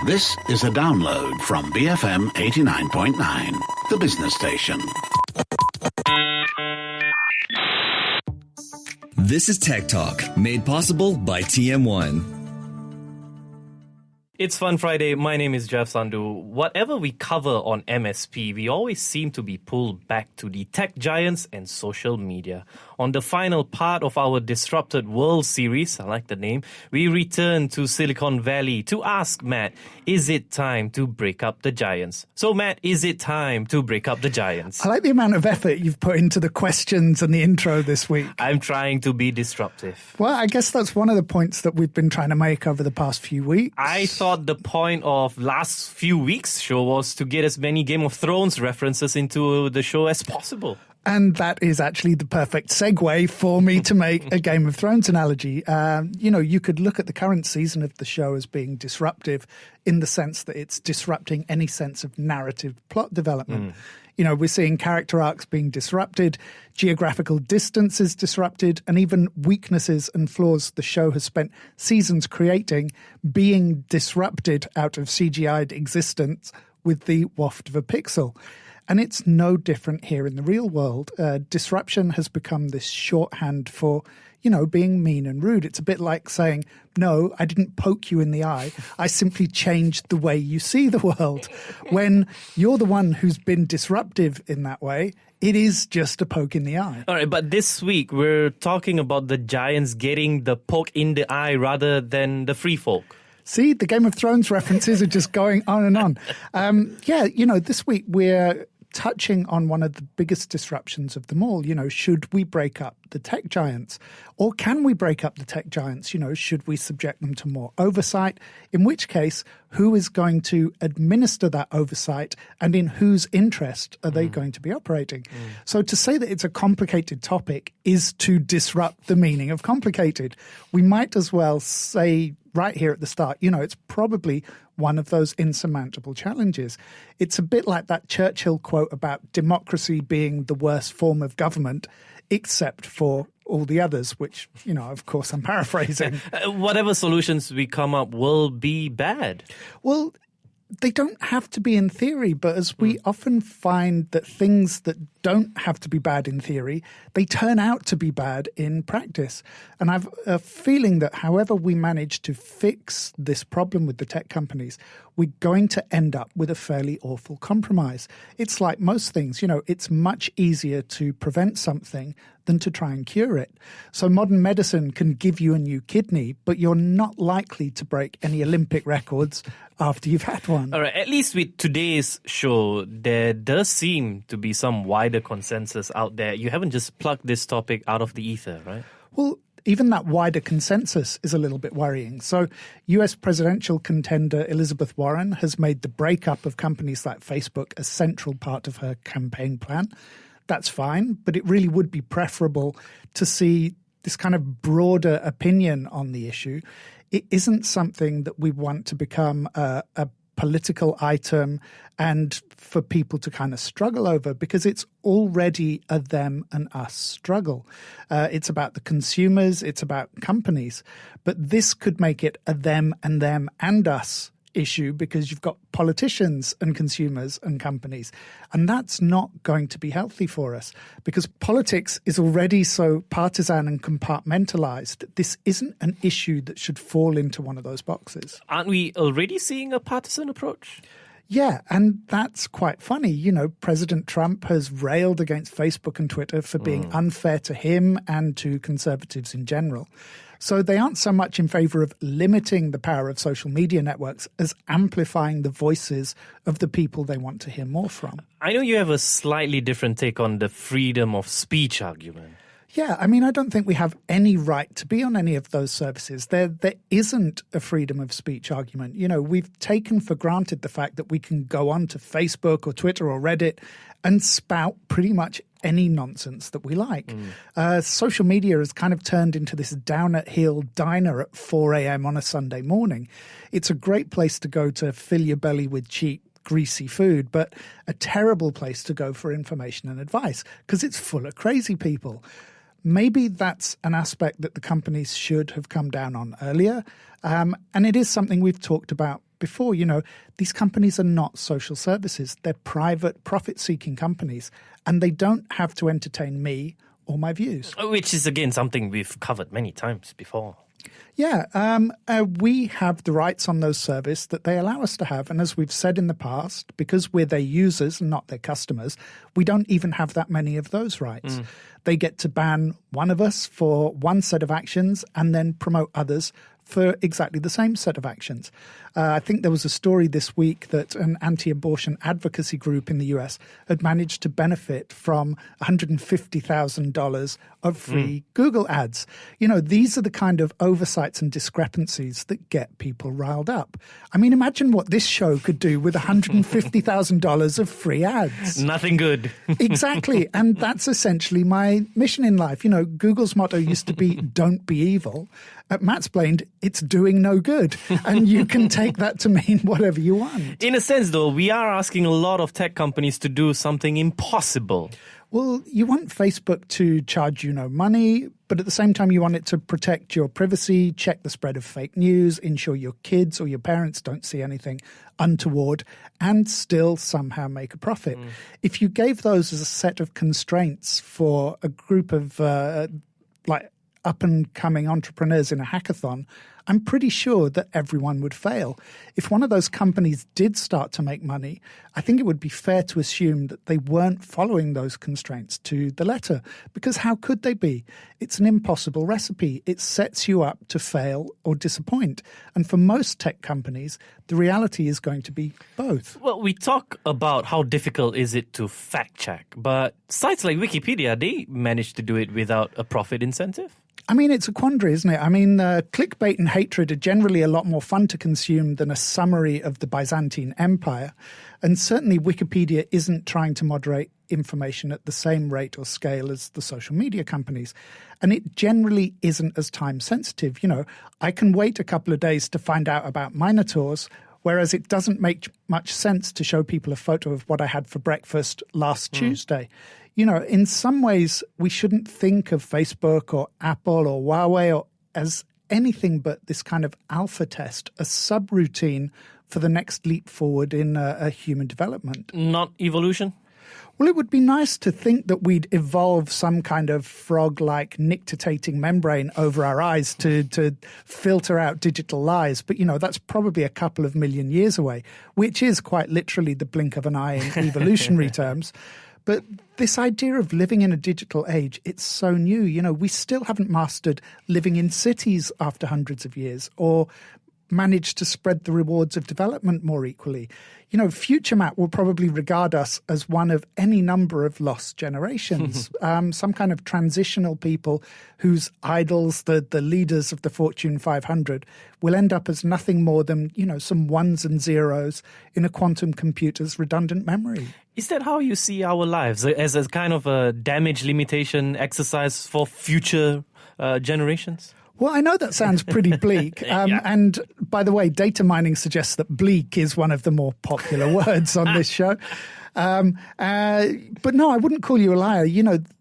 This is a download from BFM 89.9, the business station. This is Tech Talk, made possible by TM1. It's Fun Friday. My name is Jeff Sandhu. Whatever we cover on MSP, we always seem to be pulled back to the tech giants and social media. On the final part of our Disrupted World series, I like the name, we return to Silicon Valley to ask Matt, is it time to break up the giants? So Matt, is it time to break up the giants? I like the amount of effort you've put into the questions and the intro this week. I'm trying to be disruptive. Well, I guess that's one of the points that we've been trying to make over the past few weeks. I thought the point of last few weeks' show was to get as many Game of Thrones references into the show as possible. And that is actually the perfect segue for me to make a Game of Thrones analogy. You could look at the current season of the show as being disruptive in the sense that it's disrupting any sense of narrative plot development. We're seeing character arcs being disrupted, geographical distances disrupted, and even weaknesses and flaws the show has spent seasons creating being disrupted out of CGI'd existence with the waft of a pixel. And it's no different here in the real world. Disruption has become this shorthand for, being mean and rude. It's a bit like saying, no, I didn't poke you in the eye. I simply changed the way you see the world. When you're the one who's been disruptive in that way, it is just a poke in the eye. All right, but this week we're talking about the giants getting the poke in the eye rather than the free folk. See, the Game of Thrones references are just going on and on. This week we're touching on one of the biggest disruptions of them all. Should we break up the tech giants? Or can we break up the tech giants? Should we subject them to more oversight? In which case, who is going to administer that oversight and in whose interest are they going to be operating? So to say that it's a complicated topic is to disrupt the meaning of complicated. We might as well say right here at the start, it's probably one of those insurmountable challenges. It's a bit like that Churchill quote about democracy being the worst form of government, except for all the others, which, of course, I'm paraphrasing. Whatever solutions we come up will be bad. Well, they don't have to be in theory, but as we often find that things that don't have to be bad in theory, they turn out to be bad in practice. And I've a feeling that however we manage to fix this problem with the tech companies, we're going to end up with a fairly awful compromise. It's like most things, it's much easier to prevent something than to try and cure it. So modern medicine can give you a new kidney, but you're not likely to break any Olympic records after you've had one. All right, at least with today's show, there does seem to be some wider consensus out there. You haven't just plucked this topic out of the ether, right? Well, even that wider consensus is a little bit worrying. So US presidential contender Elizabeth Warren has made the breakup of companies like Facebook a central part of her campaign plan. That's fine, but it really would be preferable to see this kind of broader opinion on the issue. It isn't something that we want to become a political item and for people to kind of struggle over, because it's already a them and us struggle. It's about the consumers, it's about companies, but this could make it a them and us issue because you've got politicians and consumers and companies. And that's not going to be healthy for us because politics is already so partisan and compartmentalized. This isn't an issue that should fall into one of those boxes. Aren't we already seeing a partisan approach? Yeah, and that's quite funny. President Trump has railed against Facebook and Twitter for being unfair to him and to conservatives in general. So they aren't so much in favor of limiting the power of social media networks as amplifying the voices of the people they want to hear more from. I know you have a slightly different take on the freedom of speech argument. Yeah, I don't think we have any right to be on any of those services. There isn't a freedom of speech argument. We've taken for granted the fact that we can go on to Facebook or Twitter or Reddit and spout pretty much any nonsense that we like. Social media has kind of turned into this down-at-heel diner at 4 a.m. on a Sunday morning. It's a great place to go to fill your belly with cheap, greasy food, but a terrible place to go for information and advice because it's full of crazy people. Maybe that's an aspect that the companies should have come down on earlier. And it is something we've talked about before, these companies are not social services. They're private, profit-seeking companies, and they don't have to entertain me or my views. Which is, again, something we've covered many times before. Yeah, we have the rights on those services that they allow us to have. And as we've said in the past, because we're their users and not their customers, we don't even have that many of those rights. They get to ban one of us for one set of actions and then promote others for exactly the same set of actions. I think there was a story this week that an anti-abortion advocacy group in the US had managed to benefit from $150,000 of free Google ads. These are the kind of oversights and discrepancies that get people riled up. I mean, imagine what this show could do with $150,000 of free ads. Nothing good. Exactly. And that's essentially my mission in life. Google's motto used to be, don't be evil. At Matsplained, it's doing no good. And you can take that to mean whatever you want. In a sense, though, we are asking a lot of tech companies to do something impossible. Well, you want Facebook to charge you no money, but at the same time you want it to protect your privacy, check the spread of fake news, ensure your kids or your parents don't see anything untoward, and still somehow make a profit. If you gave those as a set of constraints for a group of up-and-coming entrepreneurs in a hackathon, I'm pretty sure that everyone would fail. If one of those companies did start to make money, I think it would be fair to assume that they weren't following those constraints to the letter, because how could they be? It's an impossible recipe. It sets you up to fail or disappoint. And for most tech companies, the reality is going to be both. Well, we talk about how difficult is it to fact-check, but sites like Wikipedia, they manage to do it without a profit incentive. I mean, it's a quandary, isn't it? I mean, clickbait and hatred are generally a lot more fun to consume than a summary of the Byzantine Empire. And certainly Wikipedia isn't trying to moderate information at the same rate or scale as the social media companies. And it generally isn't as time sensitive. I can wait a couple of days to find out about minotaurs, whereas it doesn't make much sense to show people a photo of what I had for breakfast last Tuesday. In some ways, we shouldn't think of Facebook or Apple or Huawei as anything but this kind of alpha test, a subroutine for the next leap forward in human development. Not evolution? Well, it would be nice to think that we'd evolve some kind of frog-like nictitating membrane over our eyes to filter out digital lies. But, that's probably a couple of million years away, which is quite literally the blink of an eye in evolutionary terms. But this idea of living in a digital age, it's so new. We still haven't mastered living in cities after hundreds of years or managed to spread the rewards of development more equally. Future Matt will probably regard us as one of any number of lost generations, some kind of transitional people whose idols, the leaders of the Fortune 500, will end up as nothing more than, some ones and zeros in a quantum computer's redundant memory. Is that how you see our lives, as a kind of a damage limitation exercise for future generations? Well, I know that sounds pretty bleak. Yeah. And by the way, data mining suggests that bleak is one of the more popular words on this show. But no, I wouldn't call you a liar.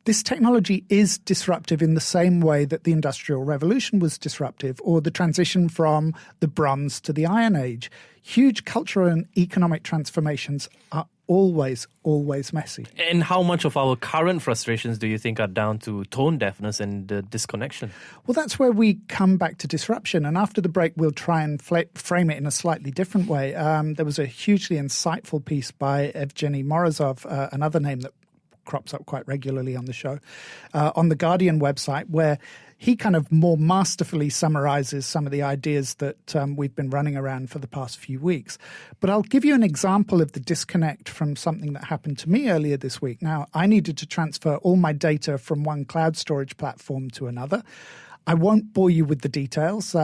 This technology is disruptive in the same way that the Industrial Revolution was disruptive, or the transition from the Bronze to the Iron Age. Huge cultural and economic transformations are always messy. And how much of our current frustrations do you think are down to tone deafness and disconnection? Well, that's where we come back to disruption. And after the break, we'll try and frame it in a slightly different way. There was a hugely insightful piece by Evgeny Morozov, another name that crops up quite regularly on the show, on the Guardian website, where he kind of more masterfully summarizes some of the ideas that we've been running around for the past few weeks. But I'll give you an example of the disconnect from something that happened to me earlier this week. Now, I needed to transfer all my data from one cloud storage platform to another. I won't bore you with the details.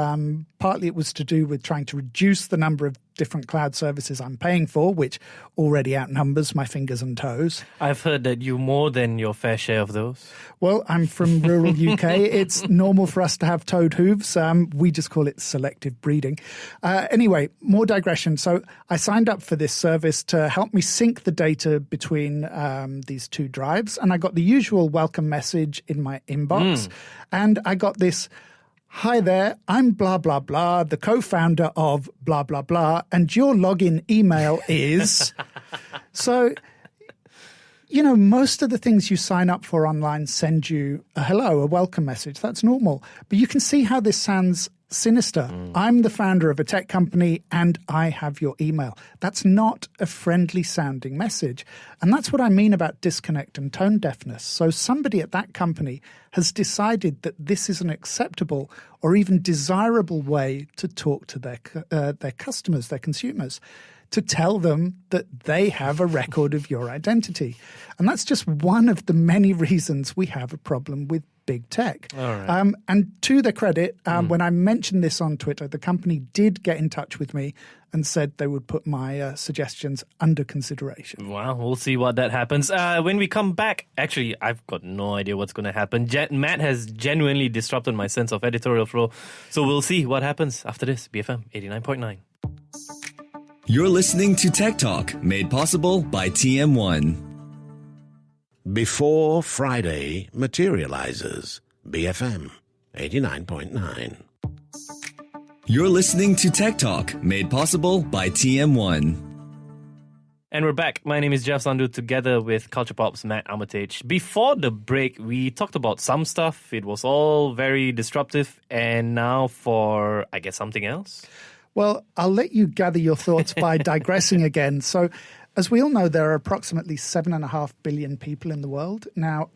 Partly it was to do with trying to reduce the number of different cloud services I'm paying for, which already outnumbers my fingers and toes. I've heard that you more than your fair share of those. Well, I'm from rural UK. It's normal for us to have toad hooves. We just call it selective breeding. Anyway, more digression. So I signed up for this service to help me sync the data between these two drives. And I got the usual welcome message in my inbox. And I got this, Hi there, I'm blah, blah, blah, the co-founder of blah, blah, blah, and your login email is... So, most of the things you sign up for online send you a hello, a welcome message. That's normal. But you can see how this sounds sinister. I'm the founder of a tech company and I have your email. That's not a friendly sounding message. And that's what I mean about disconnect and tone deafness. So somebody at that company has decided that this is an acceptable or even desirable way to talk to their customers, their consumers, to tell them that they have a record of your identity. And that's just one of the many reasons we have a problem with big tech. All right. And to their credit, when I mentioned this on Twitter, the company did get in touch with me and said they would put my suggestions under consideration. Well, we'll see what that happens. When we come back, actually, I've got no idea what's going to happen. Matt has genuinely disrupted my sense of editorial flow. So we'll see what happens after this. BFM 89.9. You're listening to Tech Talk, made possible by TM1. Before Friday materializes. BFM 89.9. You're listening to Tech Talk, made possible by TM1. And we're back. My name is Jeff Sandhu, together with Culture Pop's Matt Armitage. Before the break, we talked about some stuff. It was all very disruptive. And now for, I guess, something else? Well, I'll let you gather your thoughts by digressing again. So, as we all know, there are approximately 7.5 billion people in the world. Now,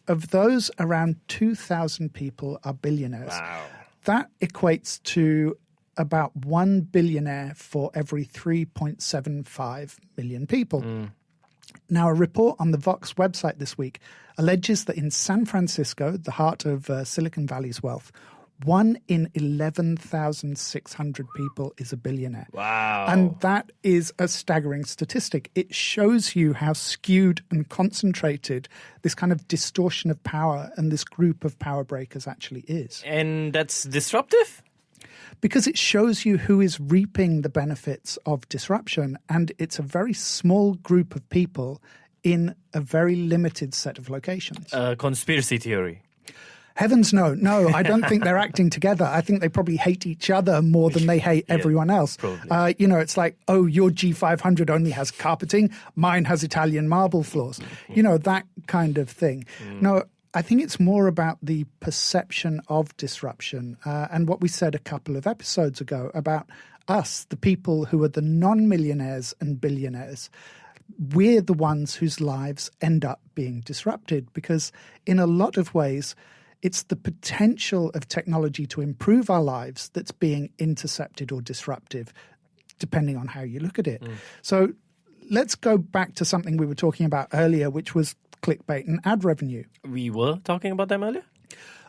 of those, around 2,000 people are billionaires. Wow. That equates to about 1 billionaire for every 3.75 million people. Now, a report on the Vox website this week alleges that in San Francisco, the heart of Silicon Valley's wealth, 1 in 11,600 people is a billionaire. Wow. And that is a staggering statistic. It shows you how skewed and concentrated this kind of distortion of power and this group of power breakers actually is. And that's disruptive? Because it shows you who is reaping the benefits of disruption. And it's a very small group of people in a very limited set of locations. Conspiracy theory. Heavens no. No, I don't think they're acting together. I think they probably hate each other more than they hate everyone else. It's like, oh, your G500 only has carpeting, mine has Italian marble floors. That kind of thing. No, I think it's more about the perception of disruption and what we said a couple of episodes ago about us, the people who are the non-millionaires and billionaires. We're the ones whose lives end up being disrupted because in a lot of ways, it's the potential of technology to improve our lives that's being intercepted or disruptive, depending on how you look at it. So let's go back to something we were talking about earlier, which was clickbait and ad revenue. We were talking about them earlier?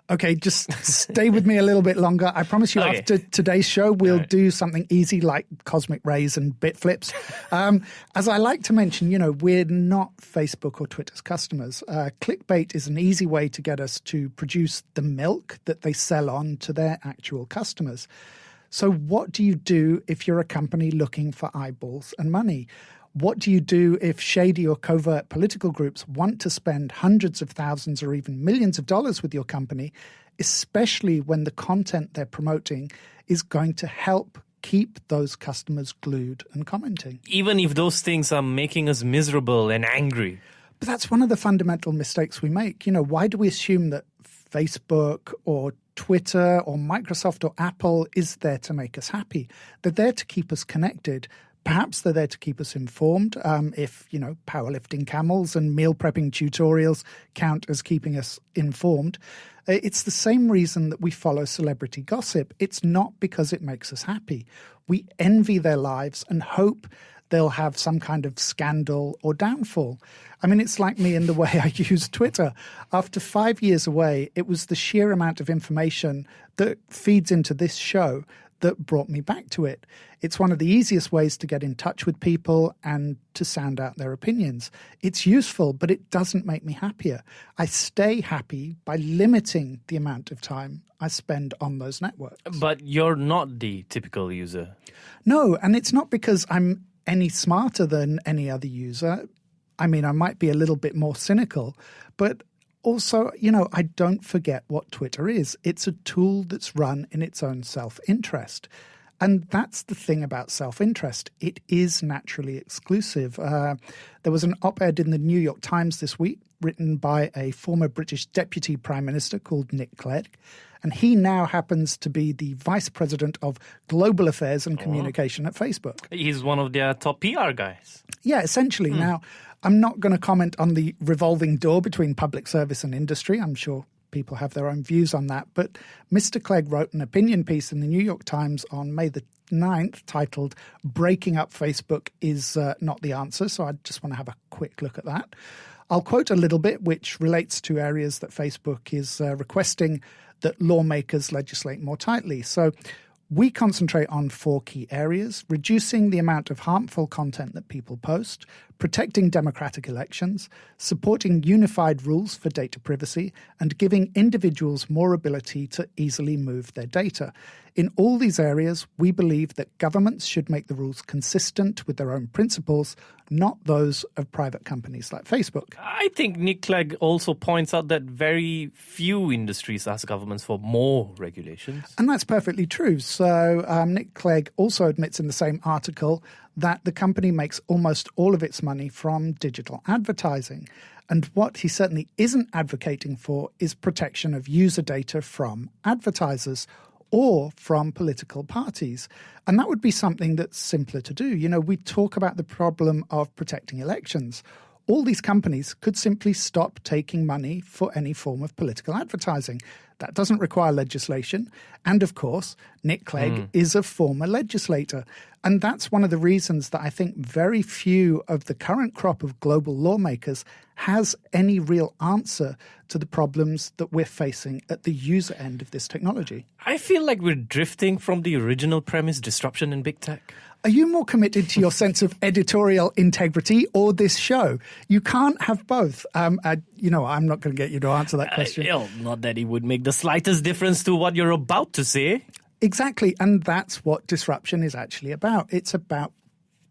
Okay, just stay with me a little bit longer. I promise you after today's show, we'll do something easy like cosmic rays and bit flips. As I like to mention, we're not Facebook or Twitter's customers. Clickbait is an easy way to get us to produce the milk that they sell on to their actual customers. So what do you do if you're a company looking for eyeballs and money? What do you do if shady or covert political groups want to spend hundreds of thousands or even millions of dollars with your company, especially when the content they're promoting is going to help keep those customers glued and commenting? Even if those things are making us miserable and angry. But that's one of the fundamental mistakes we make. Why do we assume that Facebook or Twitter or Microsoft or Apple is there to make us happy? They're there to keep us connected. Perhaps they're there to keep us informed. If, powerlifting camels and meal prepping tutorials count as keeping us informed. It's the same reason that we follow celebrity gossip. It's not because it makes us happy. We envy their lives and hope they'll have some kind of scandal or downfall. I mean, it's like me in the way I use Twitter. After 5 years away, it was the sheer amount of information that feeds into this show that brought me back to it. It's one of the easiest ways to get in touch with people and to sound out their opinions. It's useful, but it doesn't make me happier. I stay happy by limiting the amount of time I spend on those networks. But you're not the typical user. No, and it's not because I'm any smarter than any other user. I mean, I might be a little bit more cynical, but Also, I don't forget what Twitter is. It's a tool that's run in its own self-interest. And that's the thing about self-interest. It is naturally exclusive. There was an op-ed in the New York Times this week written by a former British Deputy Prime Minister called Nick Clegg. And he now happens to be the Vice President of Global Affairs and Communication at Facebook. He's one of their top PR guys. Yeah, essentially. Now, I'm not going to comment on the revolving door between public service and industry. I'm sure people have their own views on that. But Mr. Clegg wrote an opinion piece in the New York Times on May the 9th titled "Breaking Up Facebook is Not the Answer." So I just want to have a quick look at that. I'll quote a little bit, which relates to areas that Facebook is requesting that lawmakers legislate more tightly. So we concentrate on 4 key areas: reducing the amount of harmful content that people post, protecting democratic elections, supporting unified rules for data privacy, and giving individuals more ability to easily move their data. In all these areas, we believe that governments should make the rules consistent with their own principles, not those of private companies like Facebook. I think Nick Clegg also points out that very few industries ask governments for more regulations. And that's perfectly true. So Nick Clegg also admits in the same article that the company makes almost all of its money from digital advertising. And what he certainly isn't advocating for is protection of user data from advertisers or from political parties. And that would be something that's simpler to do. We talk about the problem of protecting elections. All these companies could simply stop taking money for any form of political advertising. That doesn't require legislation. And of course, Nick Clegg is a former legislator. And that's one of the reasons that I think very few of the current crop of global lawmakers has any real answer to the problems that we're facing at the user end of this technology. I feel like we're drifting from the original premise, disruption in big tech. Are you more committed to your sense of editorial integrity or this show? You can't have both. I'm not going to get you to answer that question. Not that it would make the slightest difference to what you're about to say. Exactly. And that's what disruption is actually about. It's about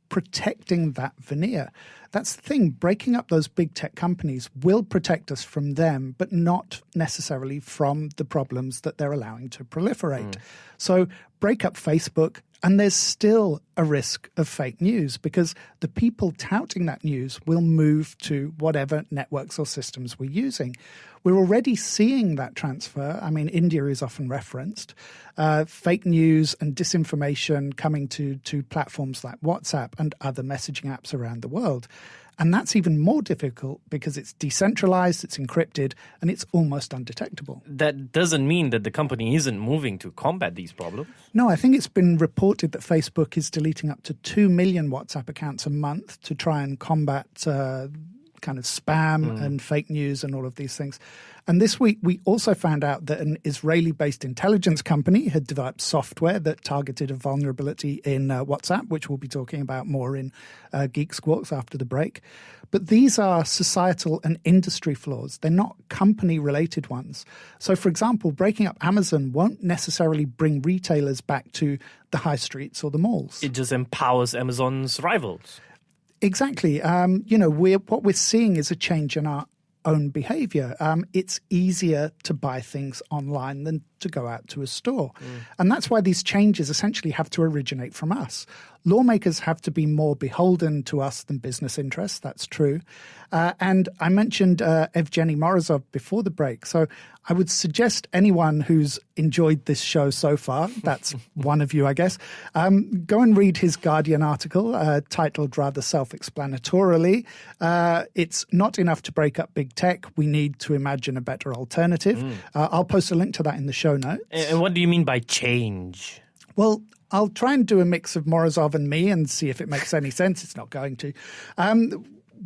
protecting that veneer. That's the thing. Breaking up those big tech companies will protect us from them, but not necessarily from the problems that they're allowing to proliferate. So break up Facebook, and there's still a risk of fake news because the people touting that news will move to whatever networks or systems we're using. We're already seeing that transfer. I mean, India is often referenced. Fake news and disinformation coming to platforms like WhatsApp and other messaging apps around the world. And that's even more difficult because it's decentralized, it's encrypted, and it's almost undetectable. That doesn't mean that the company isn't moving to combat these problems. No, I think it's been reported that Facebook is deleting up to 2 million WhatsApp accounts a month to try and combat kind of spam and fake news and all of these things. And this week, we also found out that an Israeli-based intelligence company had developed software that targeted a vulnerability in WhatsApp, which we'll be talking about more in Geek Squawks after the break. But these are societal and industry flaws. They're not company-related ones. So, for example, breaking up Amazon won't necessarily bring retailers back to the high streets or the malls. It just empowers Amazon's rivals. Exactly. What we're seeing is a change in our own behavior. It's easier to buy things online than to go out to a store. And that's why these changes essentially have to originate from us. Lawmakers have to be more beholden to us than business interests. That's true. And I mentioned Evgeny Morozov before the break. So I would suggest anyone who's enjoyed this show so far, that's one of you, I guess, go and read his Guardian article titled rather self-explanatorily, "It's not enough to break up big tech. We need to imagine a better alternative." I'll post a link to that in the show notes. And what do you mean by change? Well, I'll try and do a mix of Morozov and me and see if it makes any sense. It's not going to.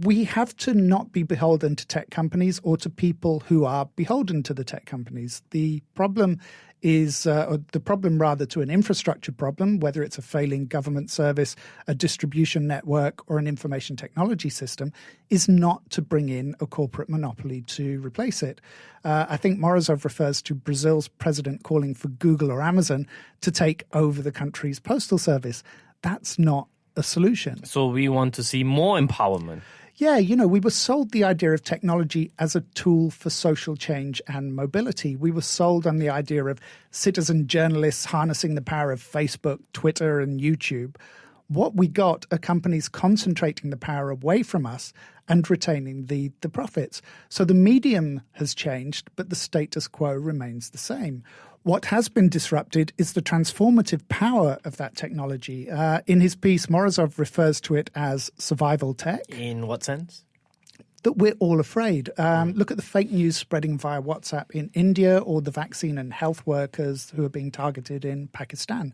We have to not be beholden to tech companies or to people who are beholden to the tech companies. The problem is, rather to an infrastructure problem, whether it's a failing government service, a distribution network, or an information technology system, is not to bring in a corporate monopoly to replace it. I think Morozov refers to Brazil's president calling for Google or Amazon to take over the country's postal service. That's not a solution. So we want to see more empowerment. Yeah, we were sold the idea of technology as a tool for social change and mobility. We were sold on the idea of citizen journalists harnessing the power of Facebook, Twitter, and YouTube. What we got are companies concentrating the power away from us and retaining the profits. So the medium has changed, but the status quo remains the same. What has been disrupted is the transformative power of that technology. In his piece, Morozov refers to it as survival tech. In what sense? That we're all afraid. Look at the fake news spreading via WhatsApp in India or the vaccine and health workers who are being targeted in Pakistan.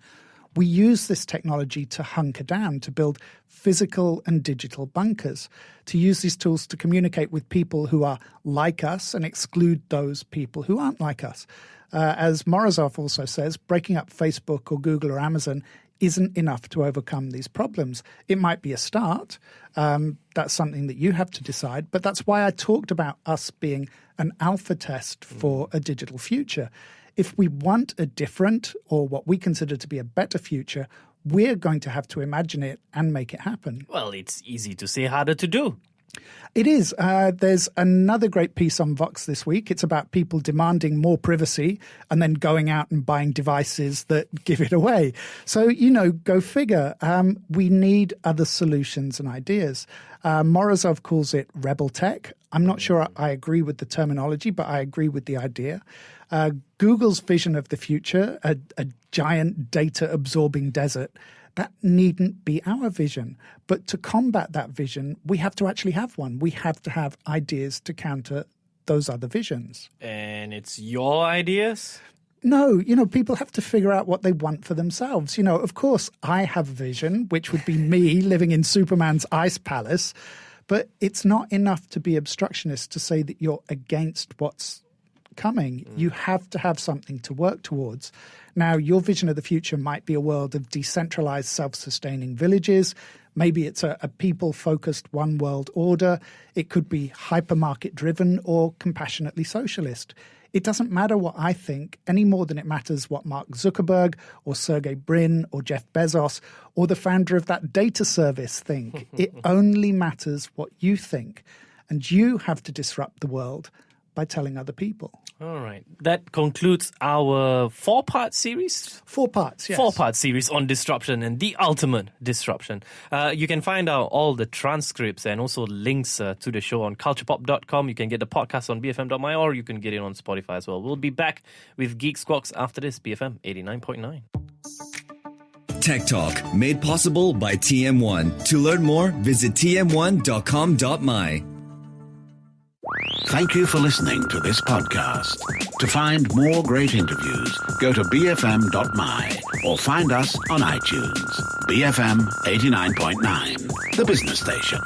We use this technology to hunker down, to build physical and digital bunkers, to use these tools to communicate with people who are like us and exclude those people who aren't like us. As Morozov also says, breaking up Facebook or Google or Amazon isn't enough to overcome these problems. It might be a start. That's something that you have to decide. But that's why I talked about us being an alpha test for a digital future. If we want a different or what we consider to be a better future, we're going to have to imagine it and make it happen. Well, it's easy to say, harder to do. It is. There's another great piece on Vox this week. It's about people demanding more privacy and then going out and buying devices that give it away. So, go figure. We need other solutions and ideas. Morozov calls it rebel tech. I'm not sure I agree with the terminology, but I agree with the idea. Google's vision of the future, a giant data-absorbing desert, that needn't be our vision. But to combat that vision, we have to actually have one. We have to have ideas to counter those other visions. And it's your ideas? No, people have to figure out what they want for themselves. Of course, I have a vision, which would be me living in Superman's ice palace. But it's not enough to be obstructionist to say that you're against what's coming. You have to have something to work towards. Now, your vision of the future might be a world of decentralized, self-sustaining villages. Maybe it's a people-focused one world order. It could be hypermarket-driven or compassionately socialist. It doesn't matter what I think any more than it matters what Mark Zuckerberg or Sergey Brin or Jeff Bezos or the founder of that data service think. It only matters what you think. And you have to disrupt the world by telling other people. All right. That concludes our 4-part series. 4 parts, yes. 4-part series on disruption and the ultimate disruption. You can find out all the transcripts and also links to the show on culturepop.com. You can get the podcast on bfm.my or you can get it on Spotify as well. We'll be back with Geek Squawks after this, BFM 89.9. Tech Talk, made possible by TM1. To learn more, visit tm1.com.my. Thank you for listening to this podcast. To find more great interviews, go to bfm.my or find us on iTunes. BFM 89.9, the business station.